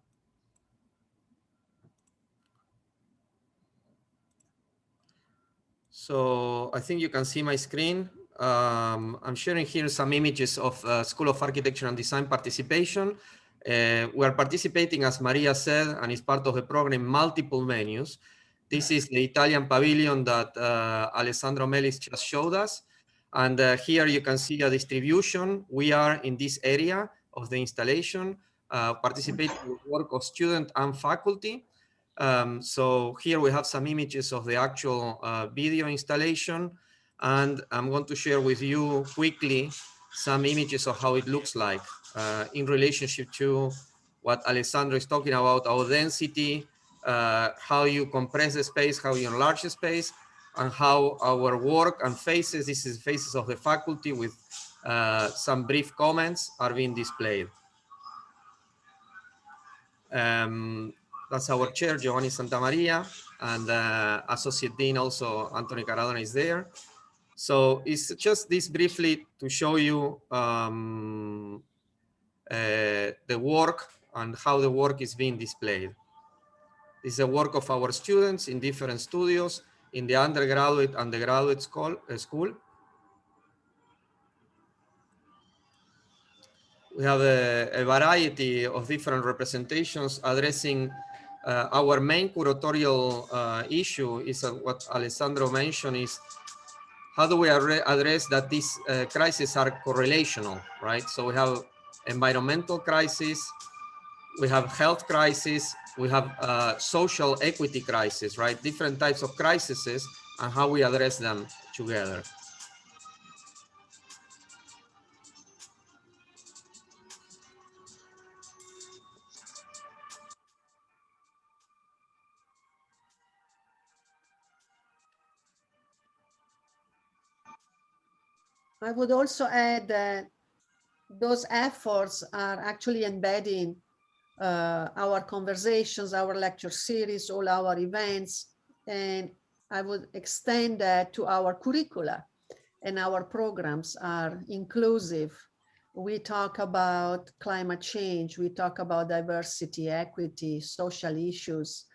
So I think you can see my screen. I'm sharing here some images of School of Architecture and Design participation. We are participating, as Maria said, and it's part of the program, multiple venues. This is the Italian pavilion that Alessandro Melis just showed us. And here you can see a distribution. We are in this area of the installation, participating in the work of student and faculty. So here we have some images of the actual video installation, and I'm going to share with you quickly some images of how it looks like in relationship to what Alessandro is talking about, our density, how you compress the space, how you enlarge the space, and how our work and faces, this is faces of the faculty with some brief comments, are being displayed. That's our chair, Giovanni Santamaria, and Associate Dean also, Anthony Caradona, is there. So it's just this briefly to show you the work and how the work is being displayed. This is the work of our students in different studios in the undergraduate and the graduate school. We have a variety of different representations addressing our main curatorial issue is what Alessandro mentioned, is how do we address that these crises are correlational, right? So we have environmental crisis, we have health crisis, we have social equity crisis, right? Different types of crises and how we address them together. I would also add that those efforts are actually embedding our conversations, our lecture series, all our events, and I would extend that to our curricula, and our programs are inclusive We talk about climate change. We talk about diversity, equity, social issues.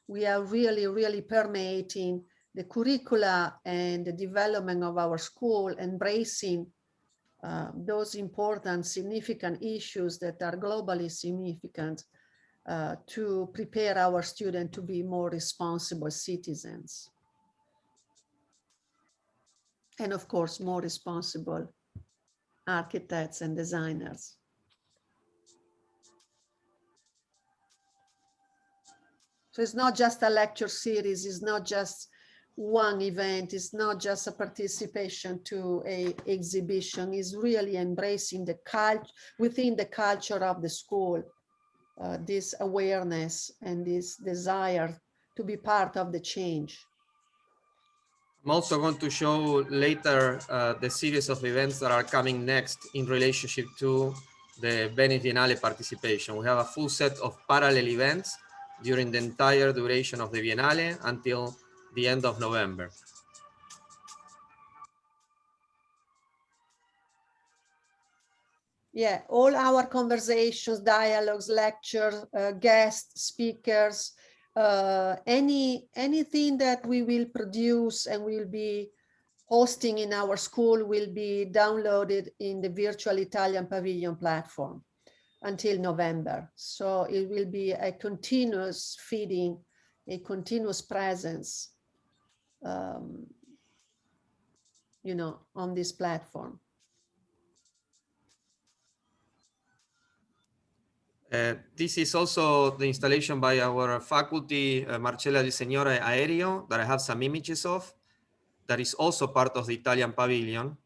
We are really permeating the curricula and the development of our school, embracing those important, significant issues that are globally significant to prepare our students to be more responsible citizens. And of course, more responsible architects and designers. So it's not just a lecture series, it's not just one event, it's not just a participation to an exhibition, it's really embracing the culture, within the culture of the school, this awareness and this desire to be part of the change. I'm also going to show later the series of events that are coming next in relationship to the Venice Biennale participation. We have a full set of parallel events during the entire duration of the Biennale until the end of November. Yeah, all our conversations, dialogues, lectures, guest speakers, anything that we will produce and will be hosting in our school will be downloaded in the virtual Italian Pavilion platform until November. So it will be a continuous feeding, a continuous presence, you know, on this platform. This is also the installation by our faculty, Marcella Di Signore Aereo, that I have some images of, that is also part of the Italian Pavilion.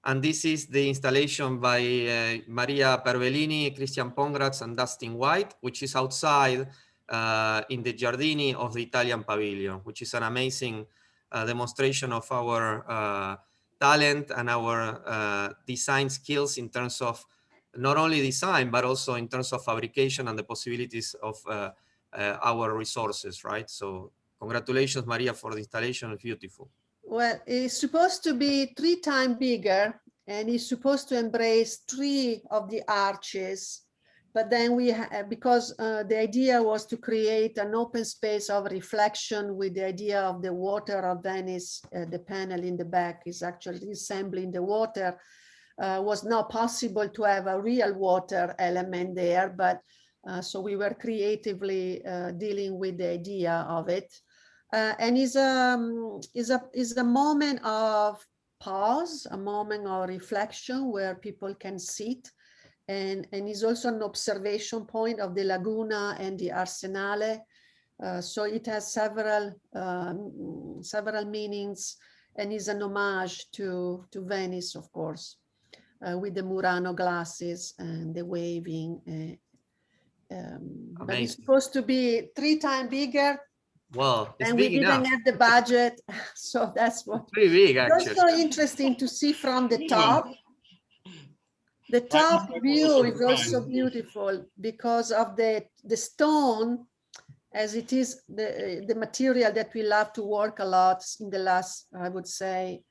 And this is the installation by Maria Perbellini, Christian Pongratz, and Dustin White, which is outside in the Giardini of the Italian Pavilion, which is an amazing demonstration of our talent and our design skills in terms of not only design, but also in terms of fabrication and the possibilities of our resources, right? So congratulations, Maria, for the installation. It's beautiful. Well, it's supposed to be 3 times bigger, and it's supposed to embrace 3 of the arches. But then we, because the idea was to create an open space of reflection with the idea of the water of Venice, the panel in the back is actually resembling the water, was not possible to have a real water element there. But so we were creatively dealing with the idea of it. And is a moment of pause, a moment of reflection where people can sit, and is also an observation point of the Laguna and the Arsenale. So it has several meanings, and is an homage to Venice, of course, with the Murano glasses and the waving. But it's supposed to be 3 times bigger. Well, it's and big we didn't enough. have the budget, so that's what. It's pretty big, actually. It's also interesting to see from the top. The top view is also beautiful because of the stone, as it is the material that we love to work a lot in the last, I would say,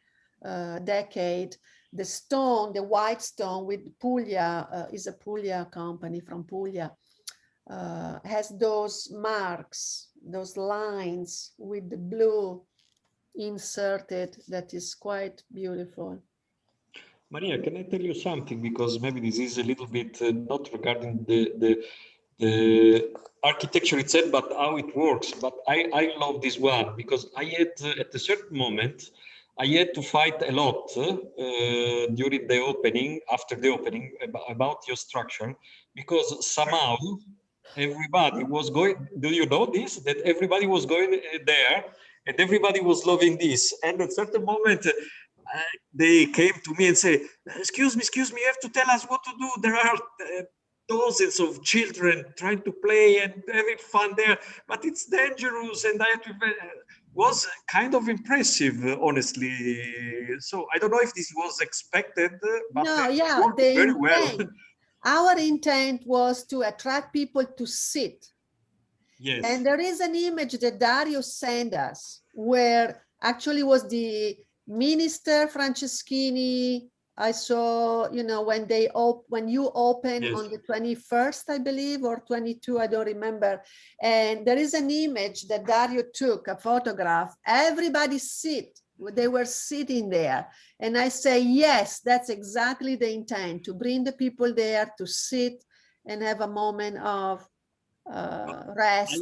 decade. The stone, the white stone with Puglia, is a Puglia company from Puglia, has those marks, those lines with the blue inserted, that is quite beautiful. Maria, can I tell you something? Because maybe this is a little bit not regarding the architecture itself, but how it works. But I love this one because I had at a certain moment, I had to fight a lot during the opening, after the opening, about your structure, because somehow everybody was going, do you know this? That everybody was going there and everybody was loving this. And at a certain moment, they came to me and say, excuse me, you have to tell us what to do. There are dozens of children trying to play and having fun there, but it's dangerous. And I had to, was kind of impressive, honestly. So I don't know if this was expected, but no, it yeah, worked very well. Our intent was to attract people to sit. Yes. And there is an image that Dario sent us where actually was the Minister Franceschini I saw, you know, when you open Yes. on the 21st, I believe, or 22, I don't remember. And there is an image that Dario took, a photograph. Everybody they were sitting there. And I say, yes, that's exactly the intent, to bring the people there to sit and have a moment of rest.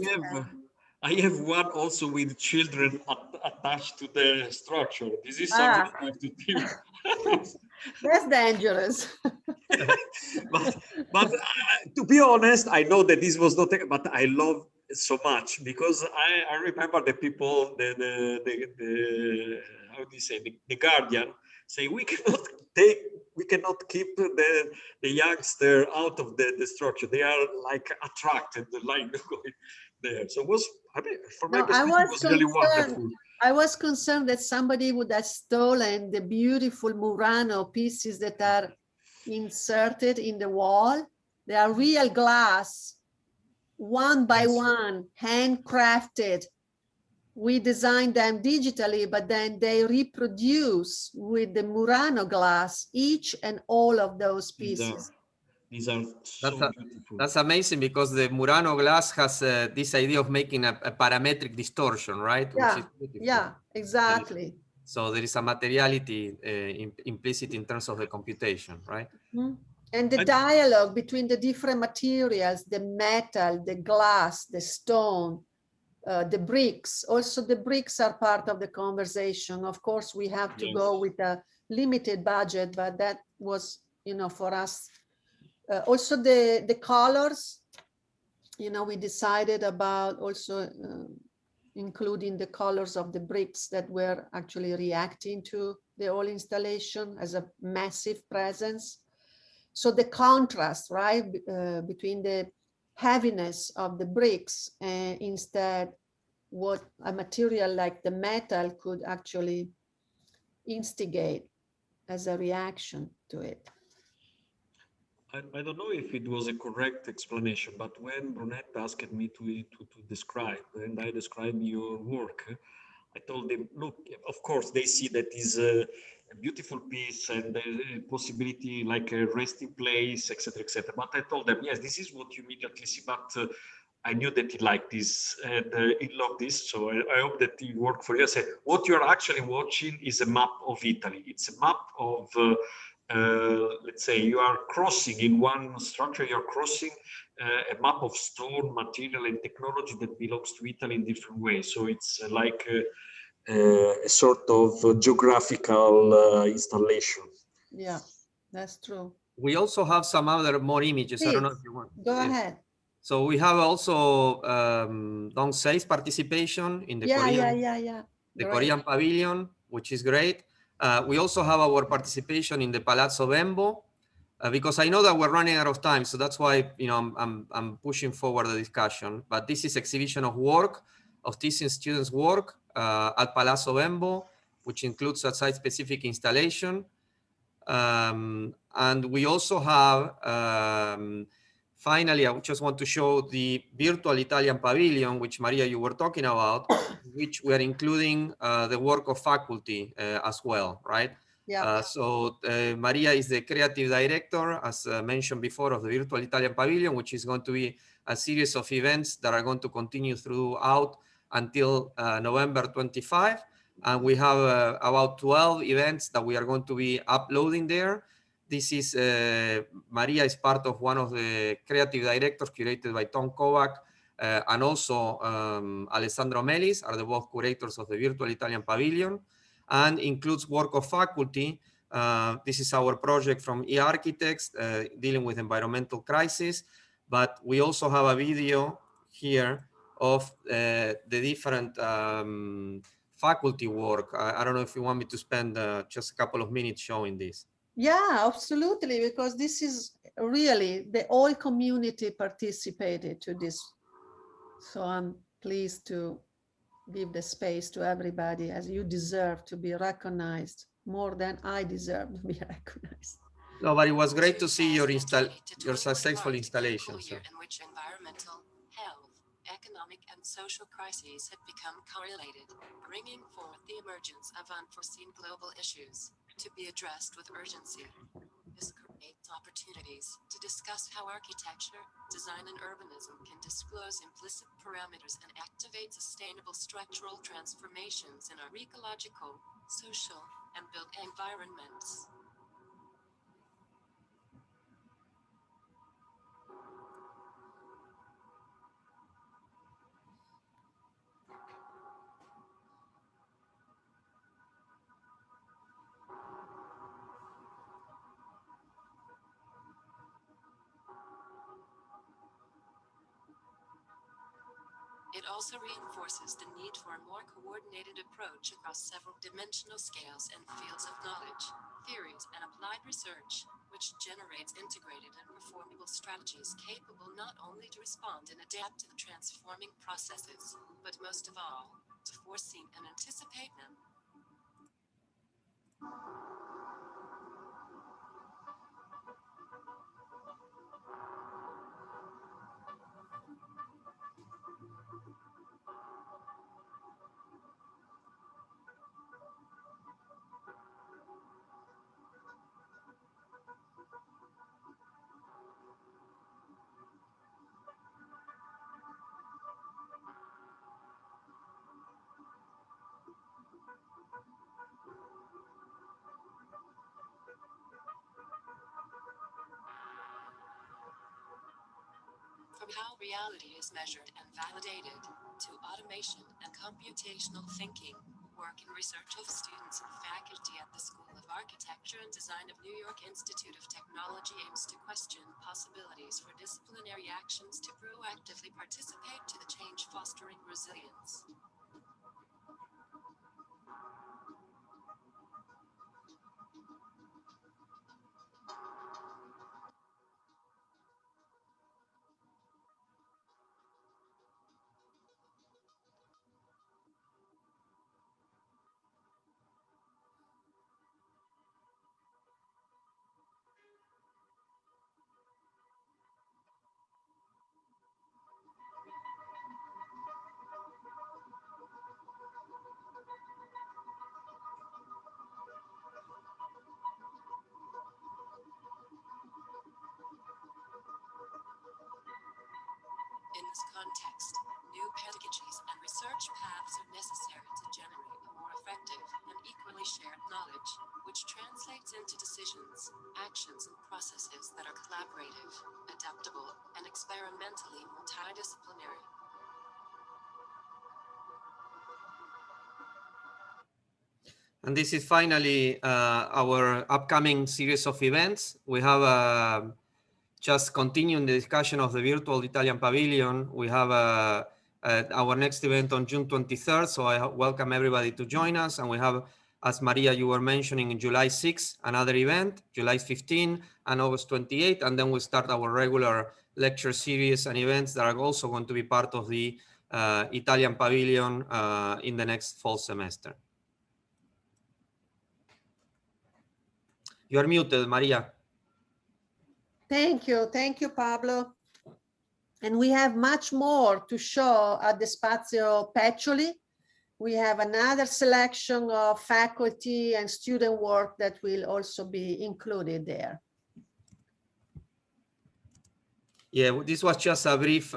I have one also with children attached to the structure. This is something Ah. I have to do. That's dangerous. but to be honest, I know that this was not, but I love so much because I remember the people, the how do you say, the guardian say we cannot keep the youngster out of the structure. They are like attracted, like going there. So it was, I mean, from my perspective, it was really wonderful. I was concerned that somebody would have stolen the beautiful Murano pieces that are inserted in the wall. They are real glass, one by one, handcrafted. We designed them digitally, but then they reproduce with the Murano glass each and all of those pieces. These are so beautiful. That's amazing because the Murano glass has this idea of making a parametric distortion, right? Yeah, Which is beautiful. yeah, exactly. So there is a materiality implicit in terms of the computation, right? Mm-hmm. And the dialogue between the different materials, the metal, the glass, the stone, the bricks. Also, the bricks are part of the conversation. Of course, we have to go with a limited budget, but that was, you know, for us. Also, the colors, you know, we decided about also including the colors of the bricks that were actually reacting to the whole installation as a massive presence. So the contrast, right, between the heaviness of the bricks and instead what a material like the metal could actually instigate as a reaction to it. I don't know if it was a correct explanation, but when Brunette asked me to describe, and I described your work, I told them, look, of course, they see that is a beautiful piece and a possibility like a resting place, etc., etc. But I told them, yes, this is what you immediately see, but I knew that he liked this and he loved this. So I hope that it worked for you. I said, what you're actually watching is a map of Italy. It's a map of let's say you are crossing in one structure, you're crossing a map of stone, material, and technology that belongs to Italy in different ways. So it's like a sort of geographical installation. Yeah, that's true. We also have some other more images. Please, I don't know if you want. Go ahead. So we have also Dong Sei's participation in the Korean, the Korean Pavilion, which is great. We also have our participation in the Palazzo Bembo, because I know that we're running out of time, so that's why, you know, I'm pushing forward the discussion. But this is exhibition of work, of teaching students' work at Palazzo Bembo, which includes a site-specific installation. And we also have, finally, I just want to show the virtual Italian pavilion, which Maria, you were talking about, which we are including the work of faculty as well, right? Yeah. So Maria is the creative director, as mentioned before, of the virtual Italian pavilion, which is going to be a series of events that are going to continue throughout until November 25. And we have about 12 events that we are going to be uploading there. This is, Maria is part of one of the creative directors curated by Tom Kovac, and also Alessandro Melis are the both curators of the virtual Italian pavilion, and includes work of faculty. This is our project from e-architects dealing with environmental crisis, but we also have a video here of the different faculty work. I don't know if you want me to spend just a couple of minutes showing this. Yeah, absolutely, because this is really the whole community participated to this. So I'm pleased to give the space to everybody, as you deserve to be recognized more than I deserve to be recognized. No, but it was great to see your successful installation. So. In which environmental, health, economic and social crises had become correlated, bringing forth the emergence of unforeseen global issues. to be addressed with urgency. This creates opportunities to discuss how architecture, design, and urbanism can disclose implicit parameters and activate sustainable structural transformations in our ecological, social, and built environments. It also reinforces the need for a more coordinated approach across several dimensional scales and fields of knowledge, theories, and applied research, which generates integrated and performable strategies capable not only to respond and adapt to the transforming processes, but most of all, to foresee and anticipate them. From how reality is measured and validated, to automation and computational thinking, work and research of students and faculty at the School of Architecture and Design of New York Institute of Technology aims to question possibilities for disciplinary actions to proactively participate to the change fostering resilience. In this context, new pedagogies and research paths are necessary to generate a more effective and equally shared knowledge, which translates into decisions, actions, and processes that are collaborative, adaptable, and experimentally multidisciplinary. And this is finally our upcoming series of events. We have just continuing the discussion of the virtual Italian Pavilion. We have our next event on June 23rd, so I welcome everybody to join us. And we have, as Maria, you were mentioning, in July 6th, another event, July 15 and August 28, and then we start our regular lecture series and events that are also going to be part of the Italian Pavilion in the next fall semester. You are muted, Maria. Thank you, Pablo. And we have much more to show at the Spazio Peccioli. We have another selection of faculty and student work that will also be included there. Yeah, this was just a brief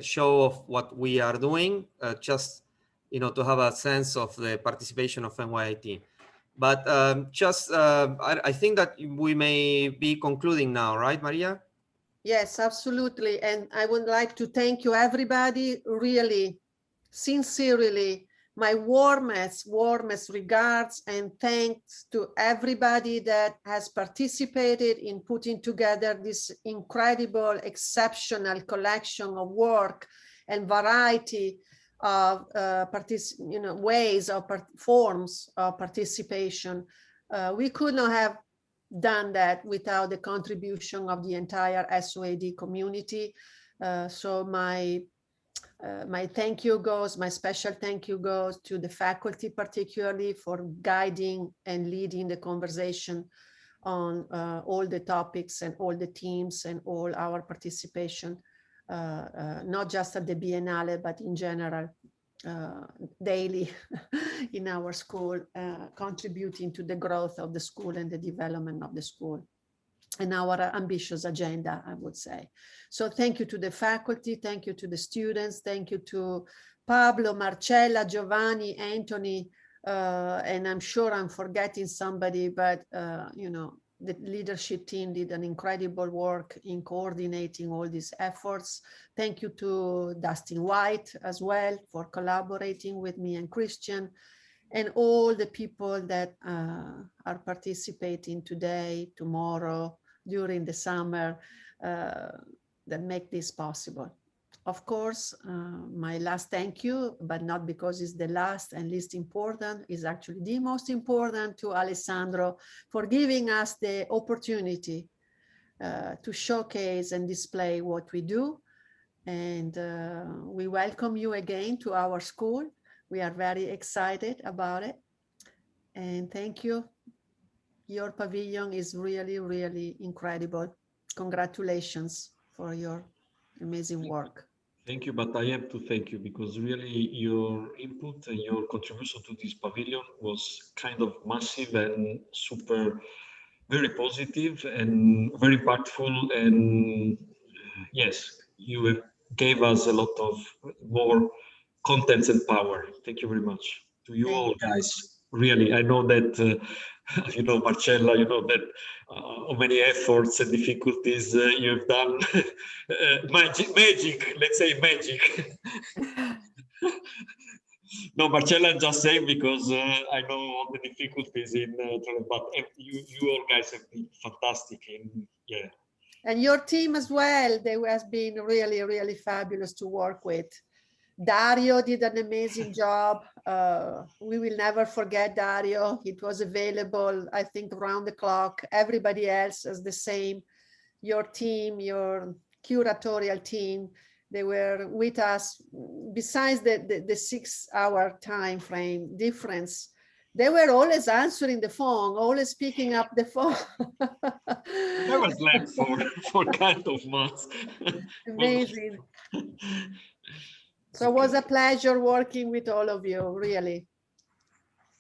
show of what we are doing, just to have a sense of the participation of NYIT. But I think that we may be concluding now, right, Maria? Yes, absolutely. And I would like to thank you, everybody, really, sincerely, my warmest regards and thanks to everybody that has participated in putting together this incredible, exceptional collection of work and variety of ways of forms of participation. We could not have done that without the contribution of the entire SoAD community. So my thank you goes, my special thank you goes to the faculty, particularly for guiding and leading the conversation on all the topics and all the teams and all our participation, not just at the Biennale, but in general daily in our school, contributing to the growth of the school and the development of the school and our ambitious agenda, I would say. So thank you to the faculty, thank you to the students, thank you to Pablo, Marcella, Giovanni, Anthony, and I'm sure I'm forgetting somebody, but you know, the leadership team did an incredible work in coordinating all these efforts. Thank you to Dustin White as well for collaborating with me and Christian, and all the people that are participating today, tomorrow, during the summer, that make this possible. Of course, my last thank you, but not because it's the last and least important, is actually the most important, to Alessandro for giving us the opportunity to showcase and display what we do. And we welcome you again to our school. We are very excited about it. And thank you. Your pavilion is really, really incredible. Congratulations for your amazing work. Thank you, but I have to thank you because really your input and your contribution to this pavilion was kind of massive and super, very positive and very impactful. And yes, you gave us a lot of more contents and power. Thank you very much to you all, guys. Really, I know that, you know, Marcella, you know that how many efforts and difficulties you've done. Magic, let's say magic. No, Marcella, I'm just saying because I know all the difficulties in, but you all guys have been fantastic. Yeah. And your team as well, they have been really, really fabulous to work with. Dario did an amazing job. We will never forget Dario. It was available, I think, around the clock. Everybody else is the same. Your team, your curatorial team, they were with us. Besides the 6-hour time frame difference, they were always answering the phone, always picking up the phone. I was left for kind of months. Amazing. So it was a pleasure working with all of you, really.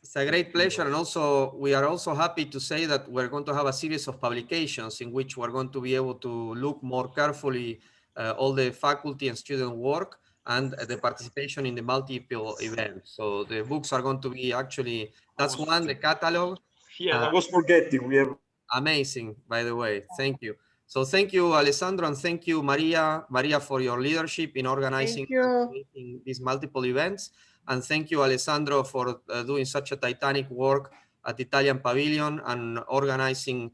It's a great pleasure. And also, we are also happy to say that we're going to have a series of publications in which we're going to be able to look more carefully all the faculty and student work and the participation in the multiple events. So the books are going to be actually, that's one, the catalog. Yeah, I was forgetting. We have amazing, by the way. Thank you. So thank you, Alessandro, and thank you, Maria, for your leadership in organizing these multiple events. And thank you, Alessandro, for doing such a titanic work at Italian Pavilion and organizing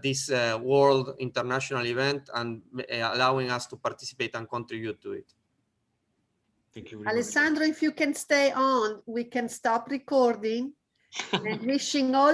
this world international event and allowing us to participate and contribute to it. Thank you very Alessandro, much. if you can stay on, we can stop recording and wishing all